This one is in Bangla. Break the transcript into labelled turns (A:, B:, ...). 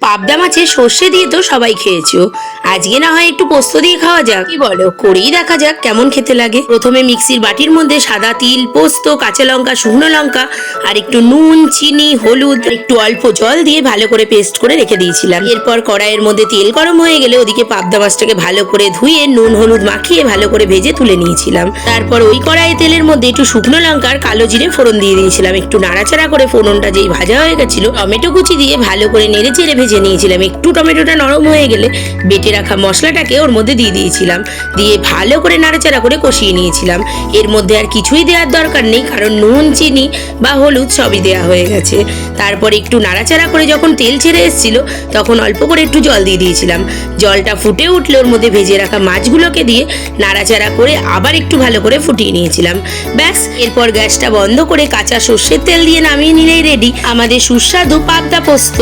A: পাবদা মাছের সর্ষে দিয়ে তো সবাই খেয়েছো, আজকে না হয় একটু পোস্ত দিয়ে খাওয়া যাক, কি বলো? করেই দেখা যাক কেমন খেতে লাগে। প্রথমে মিক্সির বাটির মধ্যে সাদা তিল, পোস্ত, কাঁচা লঙ্কা, শুকনো লঙ্কা আর একটু নুন, চিনি, হলুদ আর একটু অল্প জল দিয়ে ভালো করে পেস্ট করে রেখে দিয়েছিলাম। এরপর কড়াইয়ের মধ্যে তেল গরম হয়ে গেলে ওদিকে পাবদা মাছটাকে ভালো করে ধুয়ে নুন হলুদ মাখিয়ে ভালো করে ভেজে তুলে নিয়েছিলাম। তারপর ওই কড়াইয়ে তেলের মধ্যে একটু শুকনো লঙ্কা আর কালো জিরে ফোড়ন দিয়ে দিয়েছিলাম। একটু নাড়াচাড়া করে ফোড়নটা যেই ভাজা হয়ে গেছিল, টমেটো কুচি দিয়ে ভালো করে নেড়ে চেড়ে ভেজে নিয়েছিলাম। একটু টমেটোটা নরম হয়ে গেলে বেটে রাখা মশলাটাকে ওর মধ্যে দিয়ে দিয়েছিলাম, দিয়ে ভালো করে নাড়াচাড়া করে কষিয়ে নিয়েছিলাম। এর মধ্যে আর কিছুই দেওয়ার দরকার নেই, কারণ নুন, চিনি বা হলুদ সবই দেওয়া হয়ে গেছে। তারপর একটু নাড়াচাড়া করে যখন তেল ছেড়ে এসেছিল, তখন অল্প করে একটু জল দিয়ে দিয়েছিলাম। জলটা ফুটে উঠলে ওর মধ্যে ভেজে রাখা মাছগুলোকে দিয়ে নাড়াচাড়া করে আবার একটু ভালো করে ফুটিয়ে নিয়েছিলাম। ব্যাস, এরপর গ্যাসটা বন্ধ করে কাঁচা সর্ষের তেল দিয়ে নামিয়ে নিলেই রেডি আমাদের সুস্বাদু পাবদা পোস্ত।